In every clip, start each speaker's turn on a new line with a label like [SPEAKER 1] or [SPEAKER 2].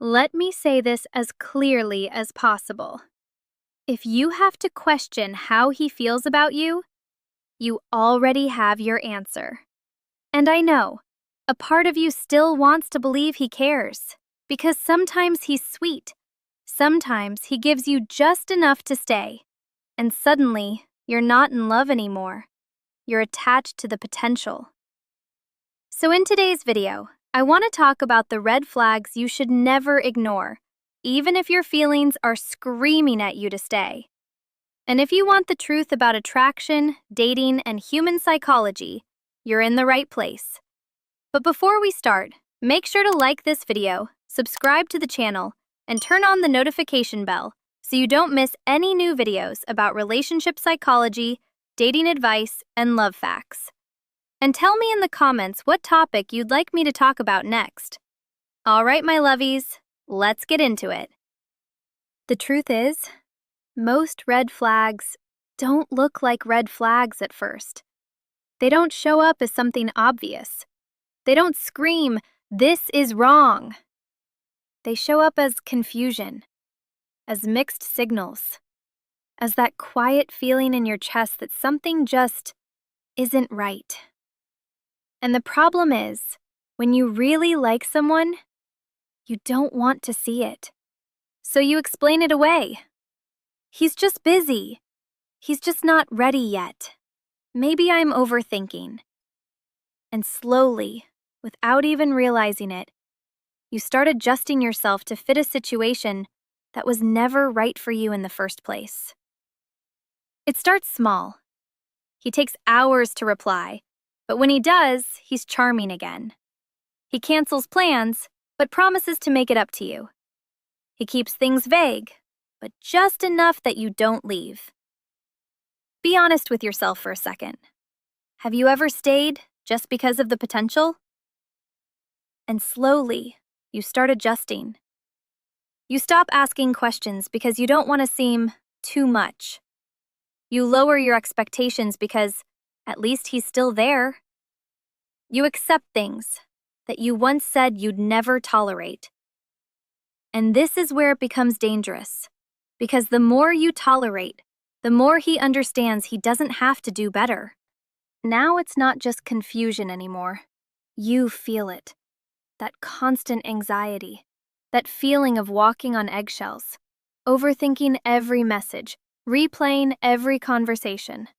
[SPEAKER 1] Let me say this as clearly as possible. If you have to question how he feels about you, you already have your answer. And I know, a part of you still wants to believe he cares, because sometimes he's sweet. Sometimes he gives you just enough to stay, and suddenly you're not in love anymore. You're attached to the potential. So in today's video, I want to talk about the red flags you should never ignore, even if your feelings are screaming at you to stay. And if you want the truth about attraction, dating, and human psychology, you're in the right place. But before we start, make sure to like this video, subscribe to the channel, and turn on the notification bell so you don't miss any new videos about relationship psychology, dating advice, and love facts. And tell me in the comments what topic you'd like me to talk about next. All right, my lovies, let's get into it. The truth is, most red flags don't look like red flags at first. They don't show up as something obvious. They don't scream, "This is wrong." They show up as confusion, as mixed signals, as that quiet feeling in your chest that something just isn't right. And the problem is, when you really like someone, you don't want to see it. So you explain it away. He's just busy. He's just not ready yet. Maybe I'm overthinking. And slowly, without even realizing it, you start adjusting yourself to fit a situation that was never right for you in the first place. It starts small. He takes hours to reply, but when he does, he's charming again. He cancels plans, but promises to make it up to you. He keeps things vague, but just enough that you don't leave. Be honest with yourself for a second. Have you ever stayed just because of the potential? And slowly, you start adjusting. You stop asking questions because you don't want to seem too much. You lower your expectations because at least he's still there. You accept things that you once said you'd never tolerate. And this is where it becomes dangerous, because the more you tolerate, the more he understands he doesn't have to do better. Now it's not just confusion anymore. You feel it. That constant anxiety, that feeling of walking on eggshells, overthinking every message, replaying every conversation.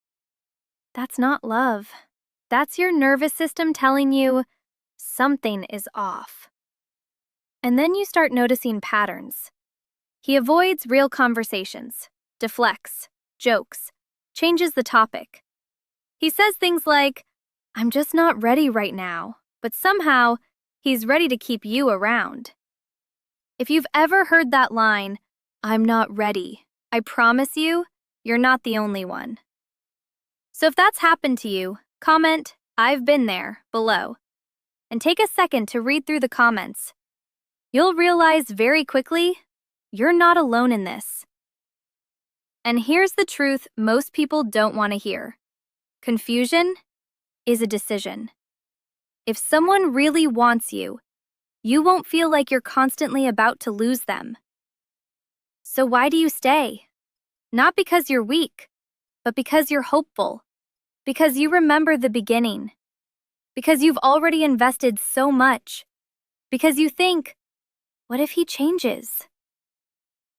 [SPEAKER 1] That's not love. That's your nervous system telling you something is off. And then you start noticing patterns. He avoids real conversations, deflects, jokes, changes the topic. He says things like, "I'm just not ready right now," but somehow he's ready to keep you around. If you've ever heard that line, "I'm not ready," I promise you, you're not the only one. So if that's happened to you, comment, "I've been there," below. And take a second to read through the comments. You'll realize very quickly, you're not alone in this. And here's the truth most people don't want to hear. Confusion is a decision. If someone really wants you, you won't feel like you're constantly about to lose them. So why do you stay? Not because you're weak, but because you're hopeful. Because you remember the beginning. Because you've already invested so much. Because you think, what if he changes?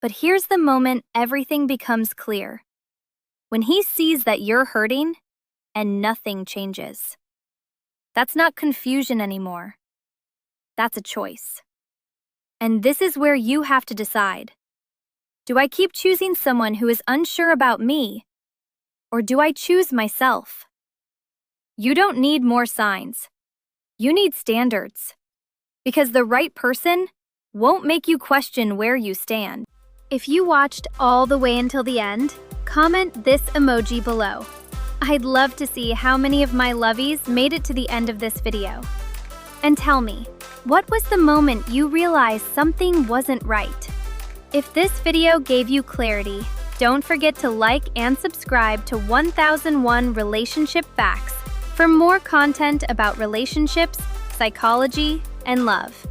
[SPEAKER 1] But here's the moment everything becomes clear. When he sees that you're hurting and nothing changes. That's not confusion anymore. That's a choice. And this is where you have to decide. Do I keep choosing someone who is unsure about me? Or do I choose myself? You don't need more signs. You need standards. Because the right person won't make you question where you stand. If you watched all the way until the end, comment this emoji below. I'd love to see how many of my lovies made it to the end of this video. And tell me, what was the moment you realized something wasn't right? If this video gave you clarity, don't forget to like and subscribe to 1001 Relationship Facts for more content about relationships, psychology, and love.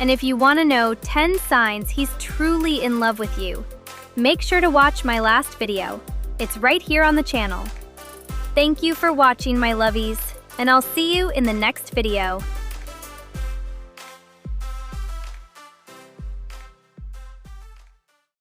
[SPEAKER 1] And if you want to know 10 signs he's truly in love with you, make sure to watch my last video. It's right here on the channel. Thank you for watching, my lovies, and I'll see you in the next video.